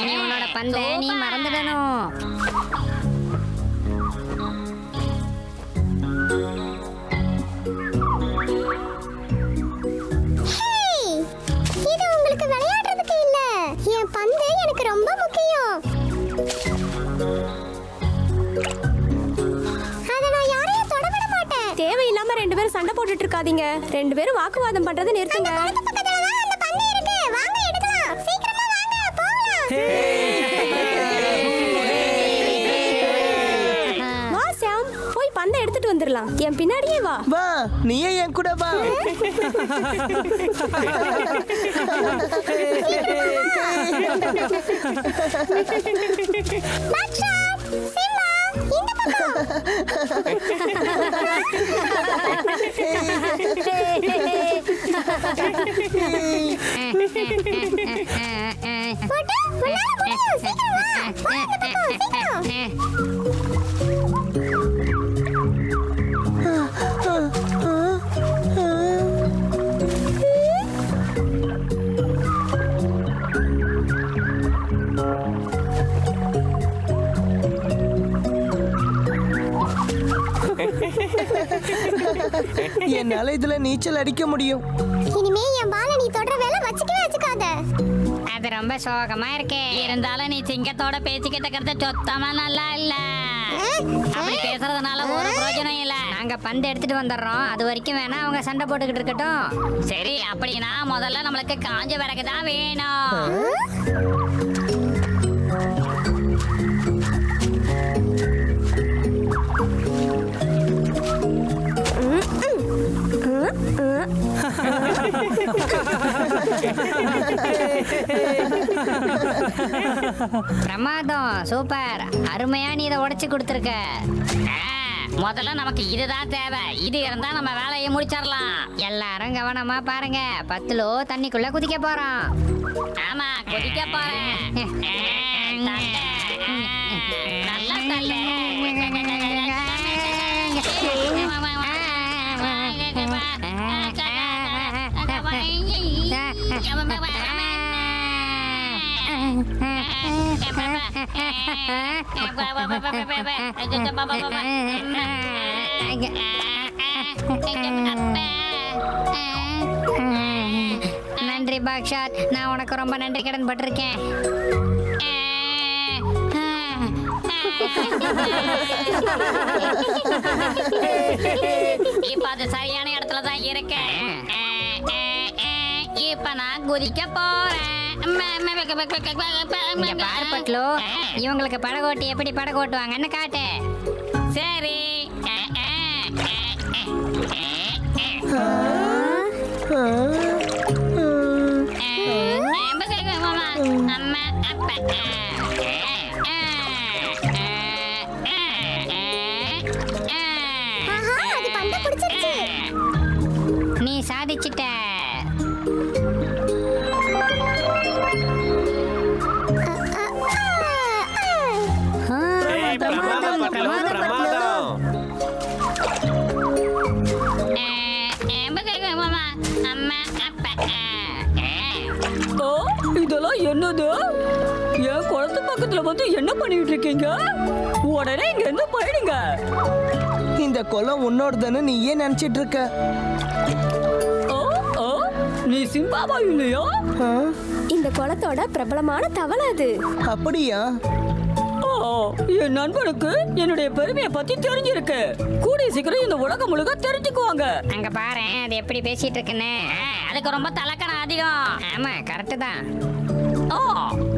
இனி உன்னோட பந்தை நீ மறந்துடணும். இது உங்களுக்கு விளையாடுறதுக்கு இல்ல, என் பந்து எனக்கு ரொம்ப முக்கியம். அத நான் யாரையும் தொட விட மாட்டேன். தேவையில்லாம ரெண்டு பேரும் சண்டை போட்டுட்டு இருக்காதீங்க. ரெண்டு பேரும் வாக்குவாதம் பண்றதை நிறுத்துங்க. அந்த பந்து இருக்கு, வாங்க எடுக்கலாம். சீக்கிரமா வாங்க, போகலாம். வா சாம், போய் பந்தை எடுத்துட்டு வந்துடலாம். என் பின்னாடியே வா. வா, நீயே என் கூட வா. பக்ஷாப், சிம்மா, இந்த பக்கம். போட்டு, உன்னால முடியும். சீக்கிரம் வா. வா இந்த பக்கம், சீக்கிரம். என்னால இதுல நீச்சல் அடிக்க முடியும். இனிமே என் பாலை நீ தொடர வேலை வச்சுக்காத. அது ரொம்ப சோகமா இருக்கு. இருந்தாலும் நீ சிங்கத்தோட பேசிக்கிட்டு இருக்கிறது சுத்தமா நல்லா இல்ல. அப்படி பேசுறதுனால ஒரு பிரயோஜனம் இல்ல. நாங்க பந்து எடுத்துட்டு வந்துடுறோம். அது வரைக்கும் வேணா அவங்க சண்டை போட்டுக்கிட்டு இருக்கட்டும். சரி, அப்படின்னா முதல்ல நம்மளுக்கு காஞ்ச விறகுதான் வேணும். பிரமாதம், சூப்பர், அருமையா நீ இதை உடைச்சு கொடுத்துருக்க. முதல்ல நமக்கு இதுதான் தேவை. இது இருந்தா நம்ம வேலையை முடிச்சிடலாம். எல்லாரும் கவனமா பாருங்க. 10 லோ தண்ணிக்குள்ள குதிக்க போறோம். ஆமா, குதிக்க போறேன். நல்லா தள்ளு. நன்றி பாக்ஷாத், நான் உனக்கு ரொம்ப நன்றி கடன் பட்டிருக்கேன். இப்ப அது சரியான இடத்துல தான் இருக்கு. இப்ப நான் குதிக்க போறேன். பார்ப்பட்லோ, இவங்களுக்கு படகோட்டி எப்படி படகோட்டுவாங்கன்னு காட்டு. சரி, நீ சாதிச்சிட்ட. இதெல்லாம் என்னது? என் குளத்து பக்கத்துல வந்து என்ன பண்ணிட்டு இருக்கீங்க? உடனே இங்க இருந்து போயிடுங்க. இந்த குளம் உன்னோடதுன்னு நீ ஏன் நினைச்சிட்டு இருக்க? நீ சிம்பாவா இல்லையா? இந்த குளத்தோட பிரபலமான தவளை அது. அப்படியா? என் நண்பனுக்கு என்னுடைய பெருமையை பத்தி தெரிஞ்சிருக்கு. கூடிய சீக்கிரம் இந்த உலகம் முழுக்க தெரிஞ்சுக்குவாங்க. அங்க பாரு, அது எப்படி பேசிட்டு இருக்குன்னு. அதுக்கு ரொம்ப தலக்கணம் அதிகம். ஆமா, கரெக்ட் தான்.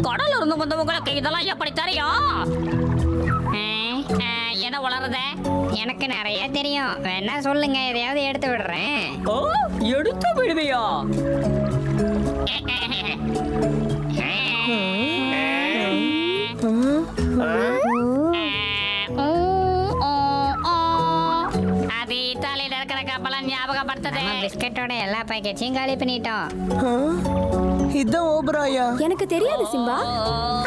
கடல்ல இருந்து வந்தவங்களுக்கு இதெல்லாம் எப்படி தெரியும்? என்ன வளருத? எனக்கு நிறைய தெரியும். வேணா சொல்லுங்க, எதையாவது எடுத்து விடுறேன். எடுத்து விடுவியா? அது இத்தாலியில இருக்கிற கப்பலை ஞாபகப்படுத்துது. பிஸ்கட்டோட எல்லா பாக்கெட்ஸையும் காலி பண்ணிட்டோம். ஆ? இதான் ஓபராயா? எனக்கு தெரியாது சிம்பா.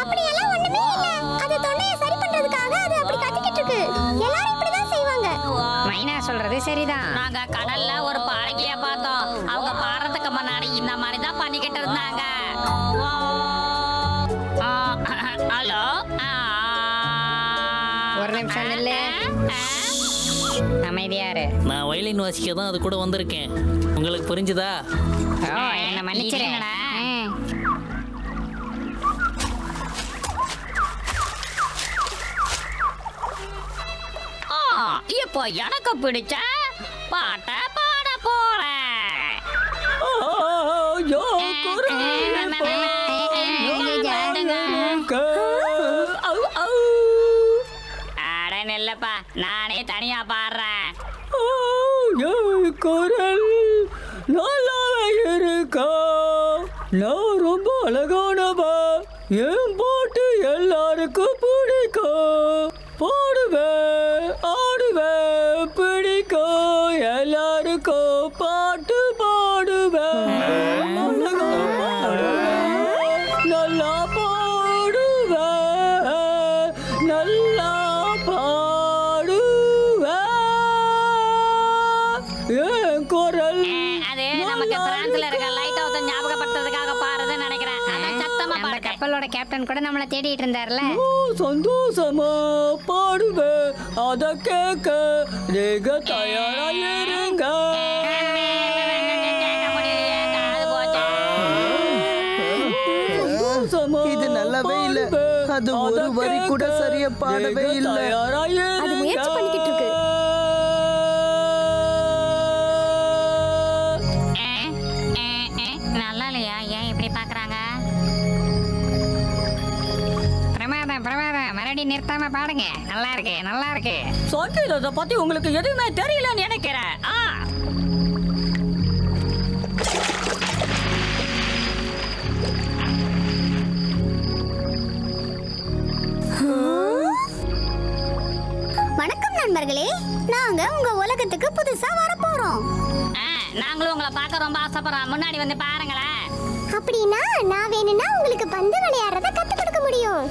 அப்படியெல்லாம் ஒண்ணுமே இல்ல. அது தொண்டையை சரி பண்றதுக்காக அது அப்படி கத்திக்கிட்டு இருக்கு. எல்லாரும் இப்படிதான் செய்வாங்க. மைனா சொல்றது சரிதான். நாங்க கடல்ல ஒரு பாறைக்கிய பார்த்தோம். அவங்க பாறதுக்கு முன்னாடி இந்த மாதிரி தான் பண்ணிக்கிட்டு இருந்தாங்க. ஹலோ, ஒரு நிமிஷம் நில்லு. அமைதியாரு. நான் வயலின் வாசிக்க தான் அது கூட வந்திருக்கேன். உங்களுக்கு புரிஞ்சுதா? ஓ, என்ன மன்னிச்சிருங்கடா. இப்போ எனக்கு பிடிச்ச பாட்ட பாட போறேன். ஐயோ, குரல் அட நெல்லப்பா, நானே தனியா பாடுறேன். குரல் நல்லாவே இருக்கா? நான் ரொம்ப அழகானவா. என் பாட்டு எல்லாருக்கும் பிடிக்கும். பாடுவேன், ஆடுவேன், பிடிக்கும் எல்லாருக்கும். பாட்டு பாடுவேன், அழகா பாடுவேன், நல்லா பாடுவேன், நல்லா பாடுவேன். என் குரல் அது நமக்கு பிரான்ஸ்ல இருக்க லைட் ஹவுஸ் ஞாபகப்படுத்துறதுக்காக பாடுறதுன்னு நினைக்கிறேன். அதான் சத்தமா நம்ம பாடுறேன். கப்பலோட கேப்டன் கூட நம்மள தேடிட்டு இருந்தார்ல. ஓ, சந்தோஷமா பாடுவேன். அத கேட்க நீங்க தயாரா இருங்க. சந்தோஷமா இது நல்லாவே இல்ல. பாடுவேன். அது ஒரு அத வரி கூட கேட்க சரியா பாடவே நீங்க இல்ல. தயாரா அது முயற்சி இருங்க. பண்ணிக்கிட்டு இருக்கு. நல்லா இல்லையா? ஏன் இப்படி பாக்குறாங்க? பிரமாதம் பிரமாதம், மறுபடியும் நிறுத்தாம பாடுங்க. நல்லா இருக்கு நல்லா இருக்கு. சங்கீதத்தை பத்தி உங்களுக்கு எதுவுமே தெரியலன்னு நினைக்கிறேன். வணக்கம் நண்பர்களே. நாங்க உங்க உலகத்துக்கு புதுசா வர போறோம். நாங்களும் உங்களை பார்க்க ரொம்ப ஆசைப்படுறோம். முன்னாடி வந்து பாருங்களேன். அப்படின்னா நான் வேணும்னா உங்களுக்கு பந்து விளையாடுறத கத்து கொடுக்க முடியும்.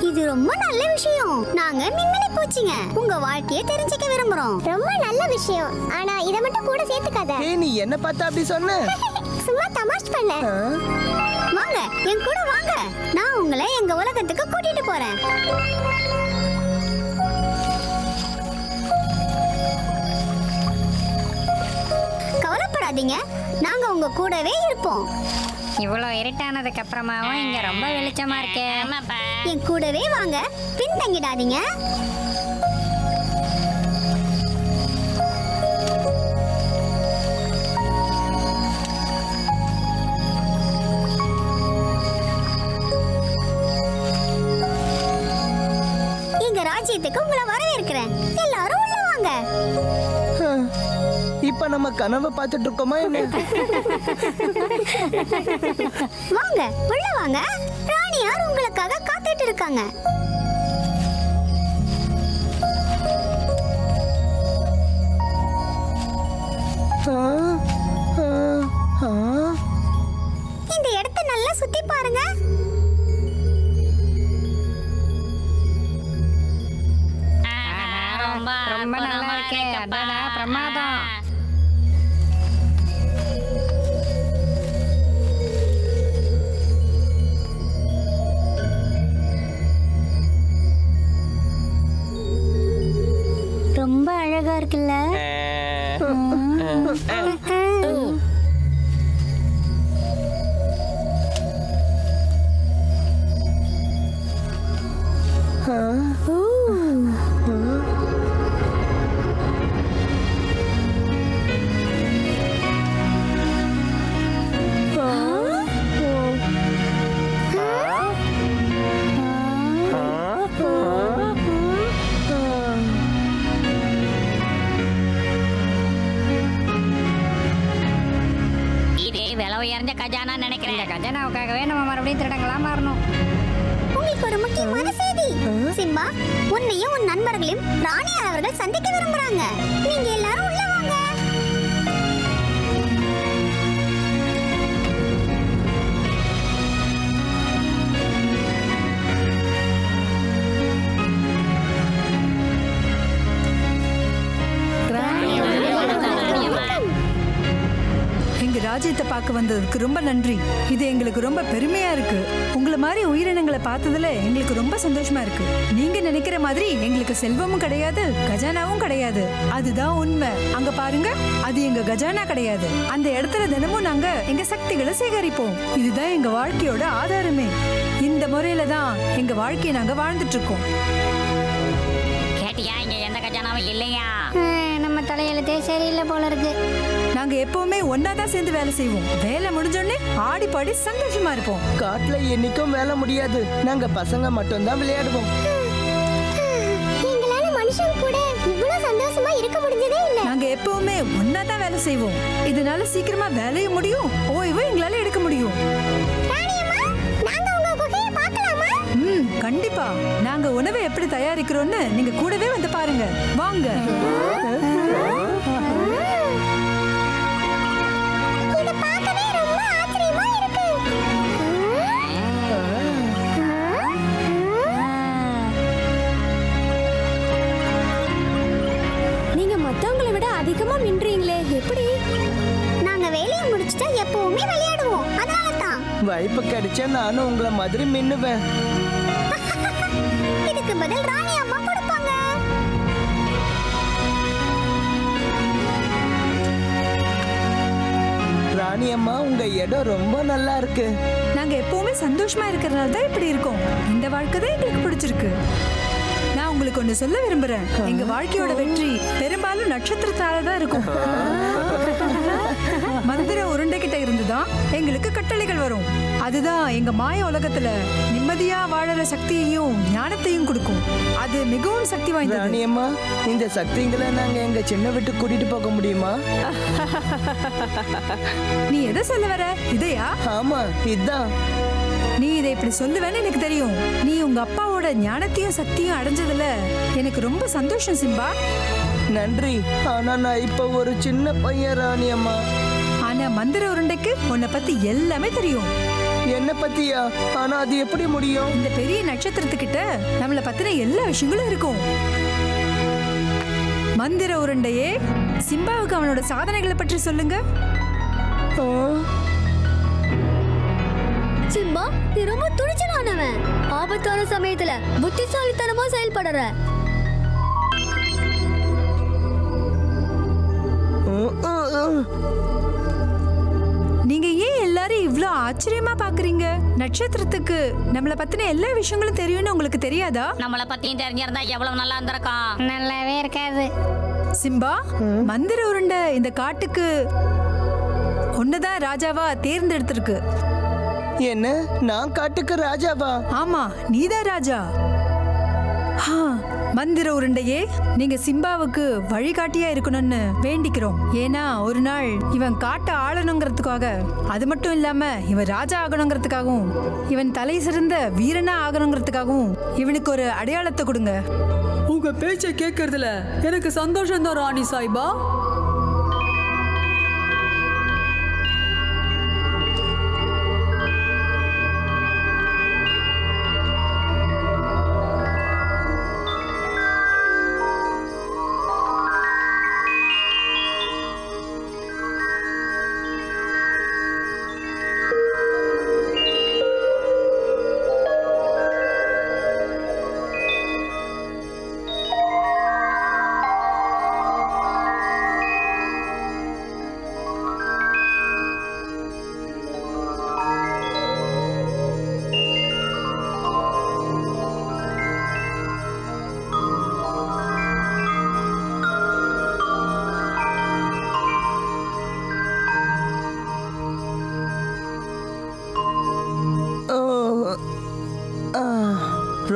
இது ரொம்ப நல்ல விஷயம். நாங்க மின்மினி பூச்சிங்க. உங்க வாழ்க்கையை தெரிஞ்சுக்க விரும்புறோம். ரொம்ப நல்ல விஷயம். ஆனா இத மட்டும் கூட சேர்த்துக்காத. ஏய், நீ என்ன பார்த்தா அப்படி சொன்ன? சும்மா தமாஷ் பண்ண. ஆ? வாங்க என் கூட வாங்க. நான் உங்களை எங்க உலகத்துக்கு கூட்டிட்டு போறேன். கவலைப்படாதீங்க, நாங்க உங்க கூடவே இருப்போம். இவ்வளவு இருட்டானதுக்கு அப்புறமாவும் இங்க ரொம்ப வெளிச்சமா இருக்கே. ஆமாப்பா. என் கூடவே வாங்க, பின்தங்கிடாதீங்க. எங்க ராஜ்யத்துக்கு உங்களை வரவேற்கிறேன். எல்லாரும் உள்ள வாங்க. ஆ. இப்ப நம்ம கனவை பார்த்துட்டு இருக்கோமா என்ன? வாங்க உள்ள வாங்க. ராணியார் உங்களுக்காக காத்துட்டு இருக்காங்க. ஆ? ஆ? ஆ? இந்த இடத்தை நல்லா சுத்தி பாருங்க. ரொம்ப ரொம்ப நல்லா இருக்கே. அடடா, பிரமாதம். ரொம்ப அழகா இருக்குல்ல? இது விலை உயர்ந்த கஜானா நினைக்கிறேன். இந்த கஜானாவுக்காகவே நம்ம மறுபடியும் திருடங்களா மாறணும். உங்களுக்கு ஒரு முக்கியமான செய்தி. சிம்பா, உன்னையும் உன் நண்பர்களையும் ராணியார் அவர்கள் சந்திக்க விரும்புறாங்க. நீங்க எல்லாரும் உள்ள வாங்க. ராஜ்யத்தை பார்க்க வந்ததுக்கு ரொம்ப நன்றி. இது எங்களுக்கு ரொம்ப பெருமையா இருக்கு. உங்களை மாதிரி உயிரினங்களை பார்த்ததுல எங்களுக்கு ரொம்ப சந்தோஷமா இருக்கு. நீங்க நினைக்கிற மாதிரி எங்களுக்கு செல்வமும் கிடையாது, கஜானாவும் கிடையாது. அதுதான் உண்மை. அங்க பாருங்க, அது எங்க கஜானா கிடையாது. அந்த இடத்துல தினமும் நாங்க எங்க சக்திகளை சேகரிப்போம். இதுதான் எங்க வாழ்க்கையோட ஆதாரமே. இந்த முறையில தான் எங்க வாழ்க்கையை நாங்க வாழ்ந்துட்டு இருக்கோம். கேட்டியா, இங்க எந்த கஜானாவும் இல்லையா? நம்ம தலையெழுத்தே சரியில்லை போல இருக்கு. நாங்க எப்பவுமே ஒன்னாதான் சேர்ந்து வேலை செய்வோம். வேலை முடிஞ்சோடனே ஆடி பாடி சந்தோஷமா இருப்போம். காட்டுல என்னைக்கும் வேலை முடியாது. நாங்க பசங்க மட்டும் தான் விளையாடுவோம். எங்களால மனுஷன் கூட இவ்வளவு சந்தோஷமா இருக்க முடிஞ்சதே இல்ல. நாங்க எப்பவுமே ஒன்னாதான் வேலை செய்வோம். இதனால சீக்கிரமா வேலையும் முடியும், ஓய்வு எங்களால எடுக்க முடியும். ராணியம்மா, நாங்க உங்க குகையை பார்க்கலாமா? கண்டிப்பா. நாங்க உணவை எப்படி தயாரிக்கிறோம்னு நீங்க கூடவே வந்து பாருங்க. வாங்க. இது பார்க்கவே ரொம்ப ஆச்சரியமா இருக்கு. நீங்க மத்தவங்களை விட அதிகமா மின்றீங்களே, எப்படி? நாங்க வேலையை முடிச்சிட்டா எப்பவுமே விளையாடுவோம். அதனால தான் வாய்ப்பு கிடைச்சா நானும் உங்களை மாதிரி மின்னுவேன். இதுக்கு பதில் ராணி அம்மா கொடுப்பாங்க. ராணி அம்மா, உங்க இடம் ரொம்ப நல்லா இருக்கு. நாங்க எப்பவுமே சந்தோஷமா இருக்கிறதுனால தான் இப்படி இருக்கோம். இந்த வாழ்க்கை தான் எங்களுக்கு பிடிச்சிருக்கு. நான் உங்களுக்கு ஒண்ணு சொல்ல விரும்புறேன். எங்க வாழ்க்கையோட வெற்றி பெரும்பாலும் நட்சத்திரத்தால தான் இருக்கும். மந்திர உருண்டை கிட்ட இருந்துதான் எங்களுக்கு கட்டளைகள் வரும். அதுதான் எங்க மாய உலகத்துல நிம்மதியா வாழற சக்தியையும் ஞானத்தையும் கொடுக்கும். அது மிகவும் சக்தி வாய்ந்தது. ராணி அம்மா, இந்த சக்திங்களை நாங்க எங்க சின்ன வீட்டு கூட்டிட்டு போக முடியுமா? நீ எதை சொல்ல வர? இதையா? ஆமா, இதான். நீ இதை இப்படி சொல்லுவேன்னு எனக்கு தெரியும். நீ உங்க அப்பாவோட ஞானத்தையும் சக்தியும் அடைஞ்சதுல எனக்கு ரொம்ப சந்தோஷம் சிம்பா. நன்றி. ஆனா நான் இப்ப ஒரு சின்ன பையன் ராணி அம்மா. ஆனா மந்திர உருண்டைக்கு உன்னை பத்தி எல்லாமே தெரியும். என்ன பத்தியா? ஆனா அது எப்படி முடியும்? இந்த பெரிய நட்சத்திரத்துக்கிட்ட நம்மளை பத்தின எல்லா விஷயங்களும் இருக்கும். மந்திர உருண்டையே, சிம்பாவுக்கு அவனோட சாதனைகளை பற்றி சொல்லுங்க. சிம்பா, நீ ரொம்ப துணிச்சலானவன். ஆபத்தான சமயத்துல புத்திசாலித்தனமா செயல்படுற. நீங்க ஏன் எல்லாரும் இவ்ளோ ஆச்சரியமா பாக்குறீங்க? நட்சத்திரத்துக்கு நம்மள பத்தின எல்லா விஷயங்களும் தெரியும்னு உங்களுக்கு தெரியாதா? நம்மளை பத்தியும் தெரிஞ்சிருந்தா எவ்வளவு நல்லா இருந்திருக்கும். நல்லாவே இருக்காது. சிம்பா, மந்திர உருண்டை இந்த காட்டுக்கு ஒன்னதான் ராஜாவா தேர்ந்தெடுத்திருக்கு. என்ன? நான் காட்டுக்கு ராஜாவா? ஆமா, நீதான் ராஜா. மந்திர உருண்டையே, நீங்க சிம்பாவுக்கு வழிகாட்டியா இருக்கணும்னு வேண்டிக்கிறோம். ஏன்னா ஒரு நாள் இவன் காட்ட ஆளணுங்கிறதுக்காக, அது மட்டும் இல்லாம இவன் ராஜா ஆகணுங்கிறதுக்காகவும், இவன் தலை சிறந்த வீரனா ஆகணுங்கிறதுக்காகவும் இவனுக்கு ஒரு அடையாளத்தை கொடுங்க. உங்க பேச்சை கேட்கறதுல எனக்கு சந்தோஷம் தான் ராணி சாய்பா.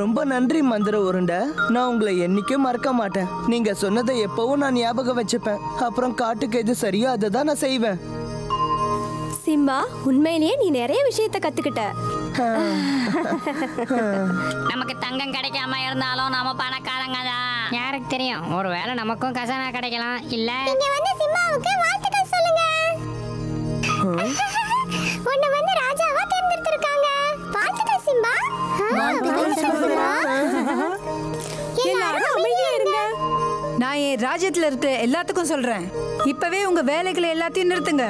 ரொம்ப நன்றி மந்திர உருண்டை. நான் உங்களை என்னைக்கும் மறக்க மாட்டேன். நீங்க சொன்னதை எப்பவும் நான் ஞாபகம் வச்சுப்பேன். அப்புறம் காட்டுக்கு எது சரியோ அதை தான் நான் செய்வேன். சிம்பா, உண்மையிலேயே நீ நிறைய விஷயத்தை கத்துக்கிட்ட. நமக்கு தங்கம் கிடைக்காம இருந்தாலும் நாம பணக்காரங்க தான். யாருக்கு தெரியும், ஒருவேளை நமக்கும் கசானா கிடைக்கலாம். இல்ல இங்க வந்து சிம்பாவுக்கு வாழ்த்துக்கள் சொல்லுங்க. உன்னை வந்து ராஜாவா தேர்ந்தெடுத்திருக்காங்க. வாழ்த்துக்கள் சிம்பா. எல்லாரும் அமைதியா இருங்க. நான் என் ராஜ்யத்துல இருக்க எல்லாத்துக்கும் சொல்றேன், இப்பவே உங்க வேலைகளை எல்லாத்தையும் நிறுத்துங்க.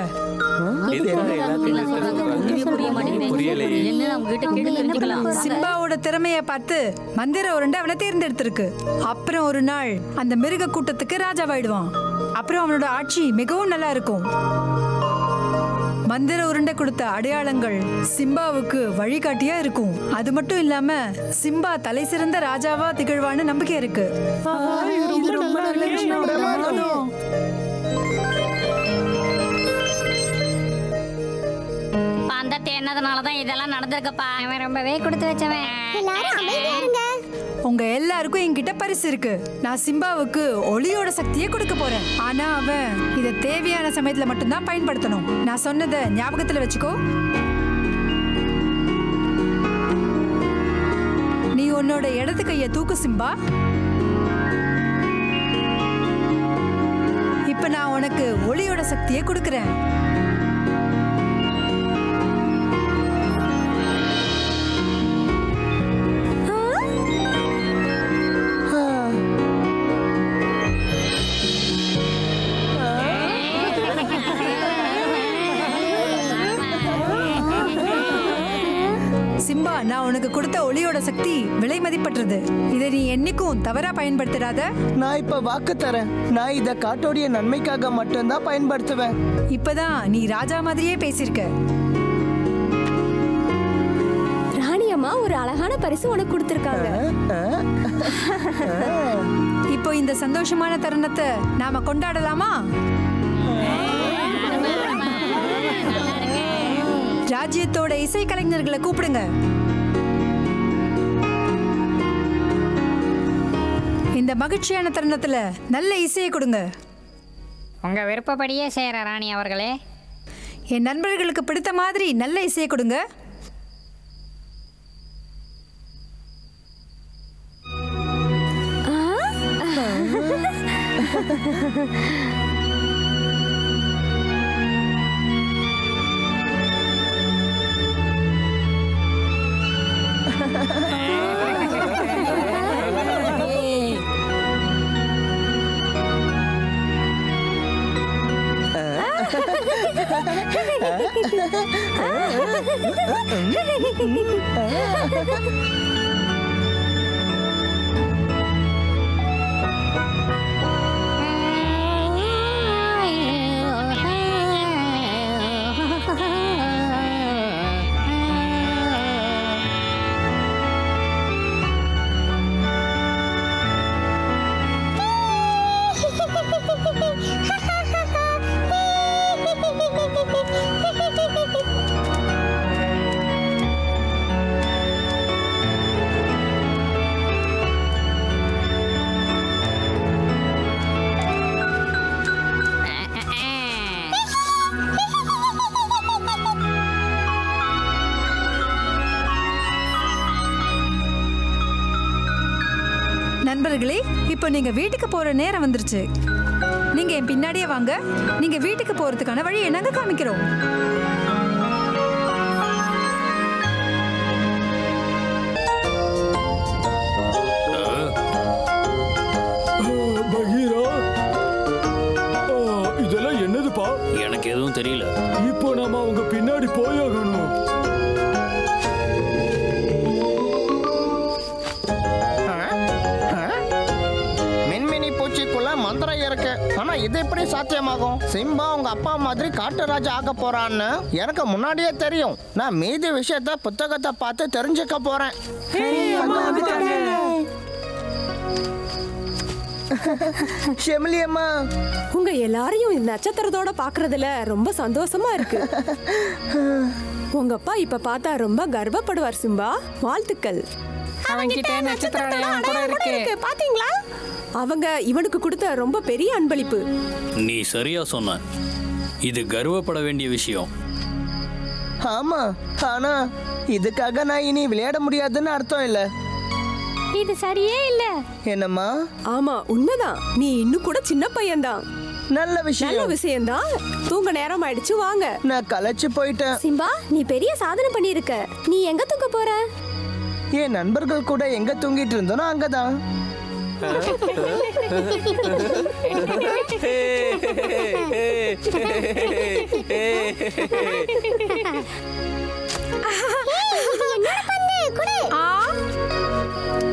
சிம்பாவோட திறமைய பார்த்து மந்திர உருண்டை அவனை தேர்ந்தெடுத்திருக்கு. அப்புறம் ஒரு நாள் அந்த மிருக கூட்டத்துக்கு ராஜாவாயிடுவான். அப்புறம் அவனோட ஆட்சி மிகவும் நல்லா இருக்கும். மந்திர உருண்டை கொடுத்த அடையாளங்கள் சிம்பாவுக்கு வழிகாட்டியா இருக்கும். அது மட்டும் இல்லாம சிம்பா தலை சிறந்த ராஜாவா திகழ்வான்னு நம்பிக்கை இருக்கு. அந்த தேனதுனாலதான் இதெல்லாம் நடந்திருக்குப்பா. அவன் ரொம்பவே கொடுத்து வச்சவன். எல்லாரும் அமைதியா இருங்க. உங்க எல்லாருக்கும் என்கிட்ட பரிசு இருக்கு. நான் சிம்பாவுக்கு ஒளியோட சக்தியை கொடுக்க போறேன். ஆனா அவன் இத தேவையான சமயத்துல மட்டும்தான் பயன்படுத்தணும். நான் சொன்னதை ஞாபகத்துல வச்சுக்கோ. நீ உன்னோட இடது கைய தூக்கு சிம்பா. இப்ப நான் உனக்கு ஒளியோட சக்தியை கொடுக்கறேன். சிம்பா, நான் உனக்கு கொடுத்த ஒளியோட சக்தி விலை மதிப்பற்றது. இதை நீ என்னைக்கும் தவறா பயன்படுத்தாத. நான் இப்ப வாக்கு தரேன். நான் இத காட்டோடைய நன்மைக்காக மட்டும்தான் பயன்படுத்துவேன். இப்பதான் நீ ராஜா மாதிரியே பேசியிருக்க. ராணி அம்மா ஒரு அழகான பரிசு உனக்கு கொடுத்திருக்காங்க. இப்போ இந்த சந்தோஷமான தருணத்தை நாம கொண்டாடலாமா? ராஜ்யத்தோட இசை கலைஞர்களை கூப்பிடுங்க. இந்த மகிழ்ச்சியான தருணத்துல நல்ல இசையை கொடுங்க. உங்க விருப்பப்படியே செய்யற ராணி அவர்களே. என் நண்பர்களுக்கு பிடித்த மாதிரி நல்ல இசையை கொடுங்க. நண்பர்களே, இப்போ நீங்க வீட்டுக்கு போற நேரம் வந்துருச்சு. நீங்க என் பின்னாடியே வாங்க. நீங்க வீட்டுக்கு போறதுக்கான வழியை நாங்க காமிக்கிறோம். இதெல்லாம் என்னதுப்பா? எனக்கு எதுவும் தெரியல. இப்போ நாம அவங்க பின்னாடி போயாகணும். மந்திரம் இருக்கு. ஆனா இது எப்படி சாத்தியமாகும்? சிம்பா உங்க அப்பா மாதிரி காட்டு ராஜா ஆக போறான்னு எனக்கு முன்னாடியே தெரியும். நான் மீதி விஷயத்த புத்தகத்தை பார்த்து தெரிஞ்சுக்க போறேன். ஷெமிலி அம்மா, உங்க எல்லாரையும் இந்த நட்சத்திரத்தோட பாக்குறதுல ரொம்ப சந்தோஷமா இருக்கு. உங்க அப்பா இப்ப பார்த்தா ரொம்ப கர்வப்படுவார் சிம்பா. வாழ்த்துக்கள். அவன்கிட்ட நட்சத்திர அடையாளம் கூட இருக்கு. பாத்தீங்களா? அவங்க இவனுக்கு கொடுத்த ரொம்ப பெரிய அன்பளிப்பு. நீ சரியா சொன்ன. இது கர்வப்பட வேண்டிய விஷயம். ஆமா, ஆனா இதுக்காக நான் இனி விளையாட முடியாதுன்னு அர்த்தம் இல்ல. இது சரியே இல்ல. என்னம்மா? ஆமா, உண்மைதான். நீ இன்னும் கூட சின்ன பையன்தான். நல்ல விஷயம்தான். தூங்க நேரம் ஆயிடுச்சு, வாங்க. நான் களைச்சு போயிட்டேன். சிம்பா, நீ பெரிய சாதனை பண்ணிருக்க. நீ எங்க தூங்க போற? என் நண்பர்கள் கூட எங்க தூங்கிட்டு இருந்தோனோ அங்கதான்.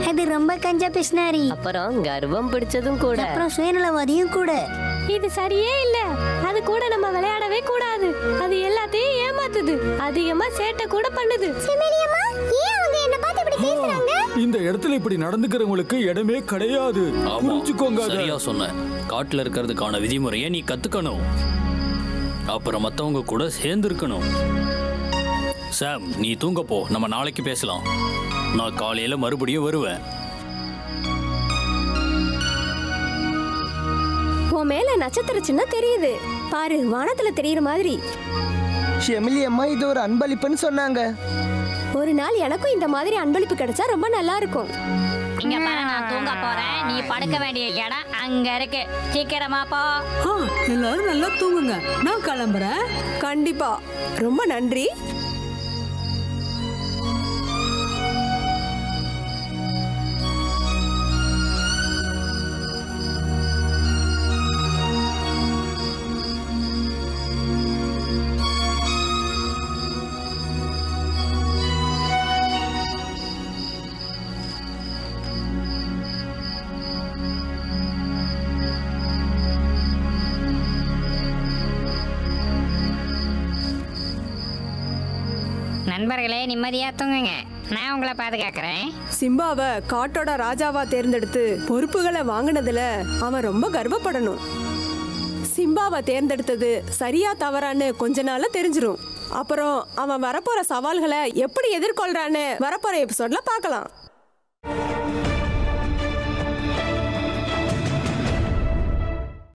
அது ரொம்ப கஞ்சா பிஸ்னாரி, அப்புறம் கர்வம் பிடிச்சதும் கூட, அப்புறம் சுயநலவாதியும் கூட. இது சரியே இல்ல. அது கூட நம்ம விளையாடவே கூடாது. அது எல்லாத்தையும் ஏமாத்துது. அதிகமா சேட்டை கூட பண்ணுது. செமேலியம்மா, ஏன் அவங்க என்ன பார்த்து இப்படி பேசுறாங்க? இந்த இடத்துல இப்படி நடந்துக்கிறவங்களுக்கு இடமே கிடையாது. புரிஞ்சுக்கோங்க. சரியா சொன்ன. காட்டுல இருக்கிறதுக்கான விதிமுறையை நீ கத்துக்கணும். அப்புறம் மத்தவங்க கூட சேர்ந்து இருக்கணும். சாம், நீ தூங்க போ. நம்ம நாளைக்கு பேசலாம். நான் காலையில மறுபடியும் வருவேன். உன் மேல நட்சத்திர சின்னம் தெரியுது பாரு, வானத்துல தெரியுற மாதிரி. ஷெமிலி அம்மா இது ஒரு அன்பளிப்புன்னு சொன்னாங்க. ஒரு நாள் எனக்கும் இந்த மாதிரி அன்பளிப்பு கிடைச்சா ரொம்ப நல்லா இருக்கும். இங்க பாரு, நான் தூங்க போறேன். நீ படுக்க வேண்டிய இடம் அங்க இருக்கு. சீக்கிரமா போ. எல்லாரும் நல்லா தூங்குங்க. நான் கிளம்புறேன். கண்டிப்பா. ரொம்ப நன்றி. நண்பர்களே, நிம்மதியா தூங்குங்க. நான் உங்களை பாதுகாக்கிறேன். சிம்பாவை காட்டோட ராஜாவா தேர்ந்தெடுத்து பொறுப்புகளை வாங்கினதுல அவன் ரொம்ப கர்வப்படணும். சிம்பாவை தேர்ந்தெடுத்தது சரியா தவறான்னு கொஞ்ச நாள்ல தெரிஞ்சிரும். அப்புறம் அவன் வரப்போற சவால்களை எப்படி எதிர்கொள்றான்னு வரப்போற எபிசோட்ல பார்க்கலாம்.